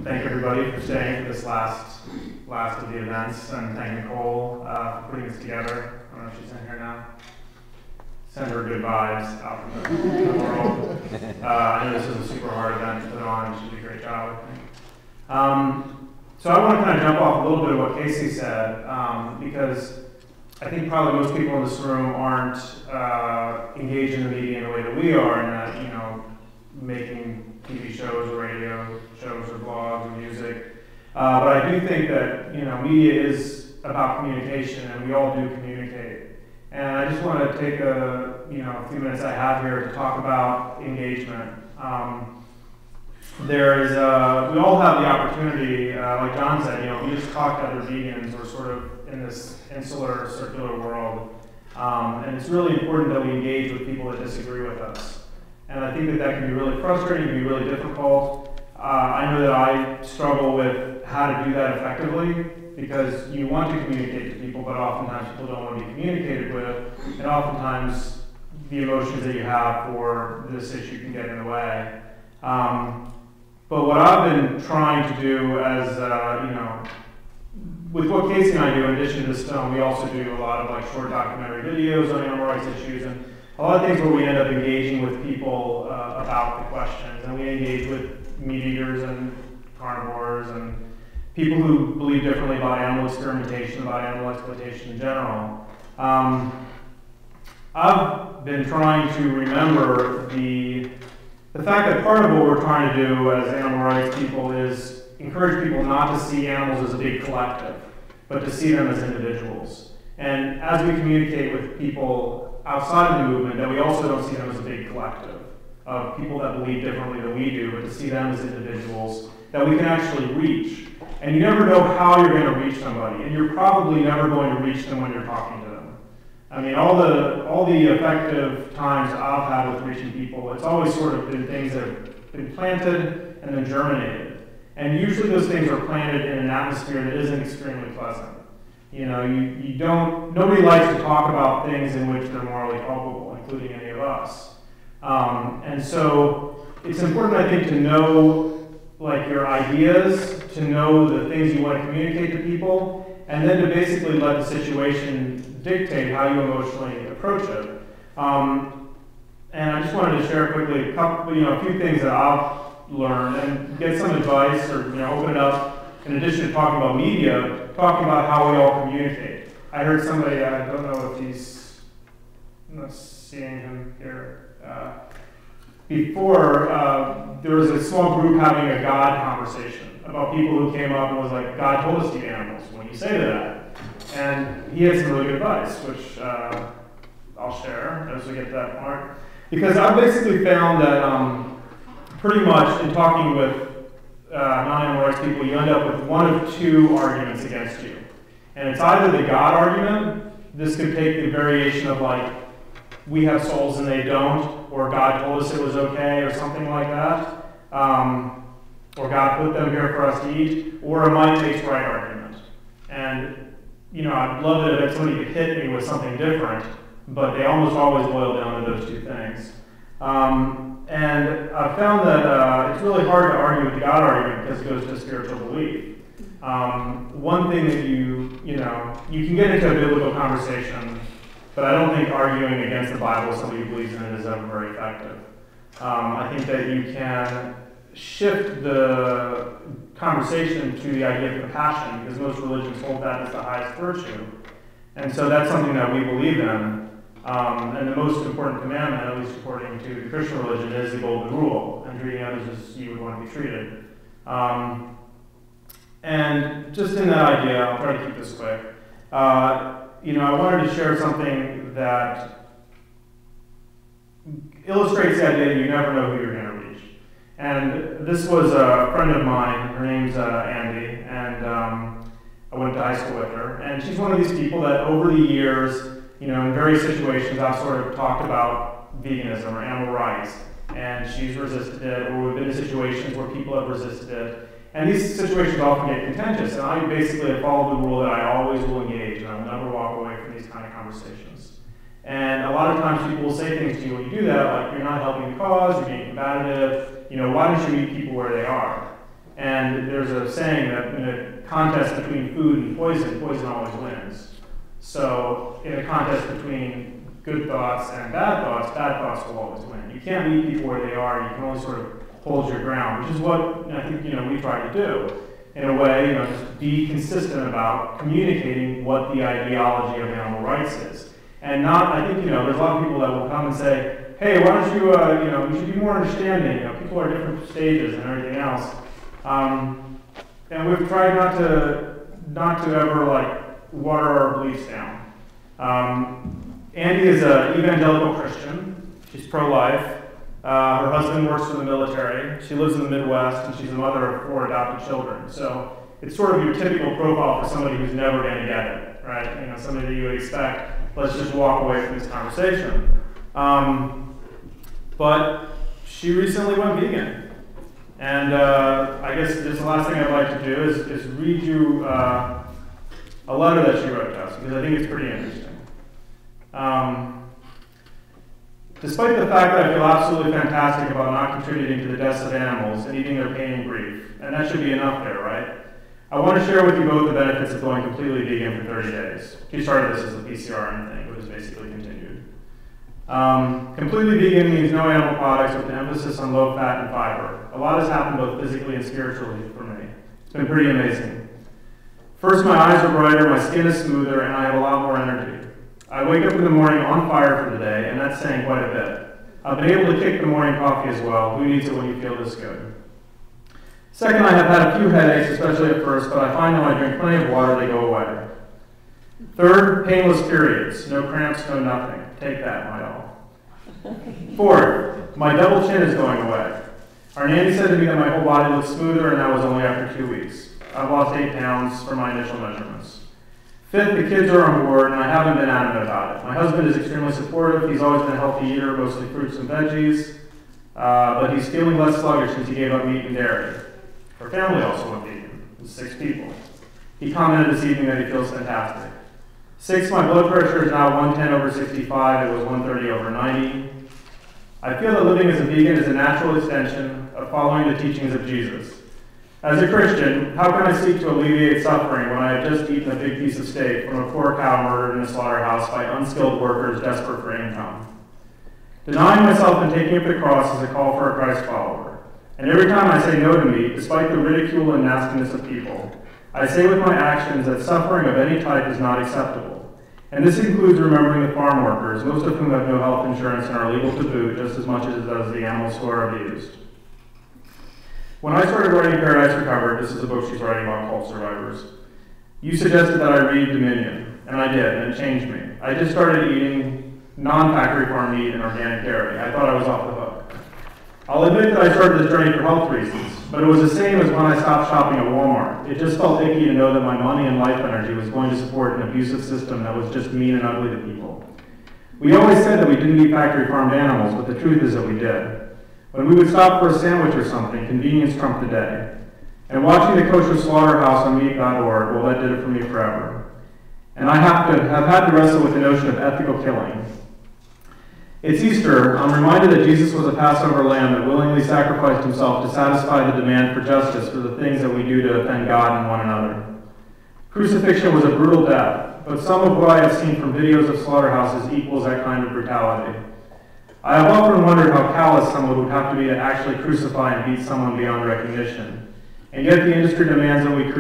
thank everybody for staying for this last of the events, and thank Nicole for putting this together. I don't know if she's in here now. Send her good vibes out in the world. I know this is a super hard event to put on, and she did a great job, I think. So I want to kind of jump off a little bit of what Casey said, because I think probably most people in this room aren't engaged in the media in the way that we are, in that, making TV shows or radio shows or blogs or music. But I do think that, media is about communication, and we all do communicate. And I just want to take a few minutes I have here to talk about engagement. We all have the opportunity, like John said, we just talk to other vegans. We're sort of in this insular, circular world. And it's really important that we engage with people that disagree with us. And I think that can be really frustrating, can be really difficult. I know that I struggle with how to do that effectively, because you want to communicate to people, but oftentimes people don't want to be communicated with, and oftentimes the emotions that you have for this issue can get in the way. But what I've been trying to do, as with what Casey and I do, in addition to this film, we also do a lot of short documentary videos on animal rights issues, and a lot of things where we end up engaging with people about the questions, and we engage with meat eaters and carnivores and people who believe differently about animal experimentation, about animal exploitation in general. I've been trying to remember the fact that part of what we're trying to do as animal rights people is encourage people not to see animals as a big collective, but to see them as individuals. And as we communicate with people outside of the movement, that we also don't see them as a big collective of people that believe differently than we do, but to see them as individuals that we can actually reach. And you never know how you're going to reach somebody, and you're probably never going to reach them when you're talking to them. I mean, all the effective times I've had with reaching people, it's always sort of been things that have been planted and then germinated. And usually those things are planted in an atmosphere that isn't extremely pleasant. Nobody likes to talk about things in which they're morally culpable, including any of us. And so it's important, I think, to know your ideas, to know the things you want to communicate to people, and then to basically let the situation dictate how you emotionally approach it. And I just wanted to share quickly a few things that I've learned and get some advice, or open it up, in addition to talking about media, talking about how we all communicate. I heard somebody, I don't know if I'm not seeing him here. Before, there was a small group having a God conversation about people who came up and was like, God told us to eat animals. What do you say to that? And he had some really good advice, which I'll share as we get to that part. Because I basically found that pretty much in talking with non-animal rights people, you end up with one of two arguments against you. And it's either the God argument. This could take the variation of we have souls and they don't, or God told us it was okay, or something like that, or God put them here for us to eat, or a might makes right argument. And I'd love it if somebody could hit me with something different, but they almost always boil down to those two things. And I found that it's really hard to argue with the God argument because it goes to spiritual belief. One thing that you can get into a biblical conversation, but I don't think arguing against the Bible, somebody who believes in it, is ever very effective. I think that you can shift the conversation to the idea of compassion, because most religions hold that as the highest virtue. And so that's something that we believe in. And the most important commandment, at least according to the Christian religion, is the golden rule, and treating others as you would want to be treated. And just in that idea, I'll try to keep this quick. I wanted to share something that illustrates the idea that you never know who you're going to reach. And this was a friend of mine. Her name's Andy, and I went to high school with her. And she's one of these people that over the years, in various situations, I've sort of talked about veganism or animal rights, and she's resisted it, or we've been in situations where people have resisted it. And these situations often get contentious, and I basically have followed the rule that I always will engage, and I'll never walk away from these kind of conversations. And a lot of times people will say things to you when you do that, like, you're not helping the cause, you're being combative, why don't you meet people where they are? And there's a saying that in a contest between food and poison, poison always wins. So in a contest between good thoughts and bad thoughts will always win. You can't meet people where they are. You can only sort of hold your ground, which is what I think we try to do. In a way, just be consistent about communicating what the ideology of animal rights is. And not, I think, there's a lot of people that will come and say, hey, why don't you, you should be more understanding. People are at different stages and everything else. And we've tried not to ever water our beliefs down. Andy is an evangelical Christian. She's pro-life. Her husband works for the military. She lives in the Midwest, and she's a mother of 4 adopted children. So it's sort of your typical profile for somebody who's never going to get it, right? Somebody that you would expect, let's just walk away from this conversation. But she recently went vegan. And I guess just the last thing I'd like to do is read you a letter that she wrote to us, because I think it's pretty interesting. Despite the fact that I feel absolutely fantastic about not contributing to the deaths of animals and eating their pain and grief, and that should be enough there, right? I want to share with you both the benefits of going completely vegan for 30 days. She started this as a PCR thing, but has basically continued. Completely vegan means no animal products with an emphasis on low fat and fiber. A lot has happened both physically and spiritually for me. It's been pretty amazing. First, my eyes are brighter, my skin is smoother, and I have a lot more energy. I wake up in the morning on fire for the day, and that's saying quite a bit. I've been able to kick the morning coffee as well. Who needs it when you feel this good? Second, I have had a few headaches, especially at first, but I find that when I drink plenty of water, they go away. Third, painless periods. No cramps, no nothing. Take that, my all. Fourth, my double chin is going away. Our nanny said to me that my whole body looks smoother, and that was only after 2 weeks. I've lost 8 pounds from my initial measurements. Fifth, the kids are on board, and I haven't been adamant about it. My husband is extremely supportive. He's always been a healthy eater, mostly fruits and veggies, but he's feeling less sluggish since he gave up meat and dairy. Her family also went vegan. It's 6 people. He commented this evening that he feels fantastic. 6, my blood pressure is now 110/65. It was 130/90. I feel that living as a vegan is a natural extension of following the teachings of Jesus. As a Christian, how can I seek to alleviate suffering when I have just eaten a big piece of steak from a poor cow murdered in a slaughterhouse by unskilled workers desperate for income? Denying myself and taking up the cross is a call for a Christ follower. And every time I say no to meat, despite the ridicule and nastiness of people, I say with my actions that suffering of any type is not acceptable. And this includes remembering the farm workers, most of whom have no health insurance and are illegal to boot just as much as it does the animals who are abused. When I started writing Paradise Recovered, this is a book she's writing about cult survivors, you suggested that I read Dominion, and I did, and it changed me. I just started eating non-factory farm meat and organic dairy. I thought I was off the hook. I'll admit that I started this journey for health reasons, but it was the same as when I stopped shopping at Walmart. It just felt icky to know that my money and life energy was going to support an abusive system that was just mean and ugly to people. We always said that we didn't eat factory farmed animals, but the truth is that we did. When we would stop for a sandwich or something, convenience trumped the day. And watching the kosher slaughterhouse on meat.org, well, that did it for me forever. And I have had to wrestle with the notion of ethical killing. It's Easter. I'm reminded that Jesus was a Passover lamb that willingly sacrificed himself to satisfy the demand for justice for the things that we do to offend God and one another. Crucifixion was a brutal death, but some of what I have seen from videos of slaughterhouses equals that kind of brutality. I have often wondered how callous someone would have to be to actually crucify and beat someone beyond recognition. And yet the industry demands that we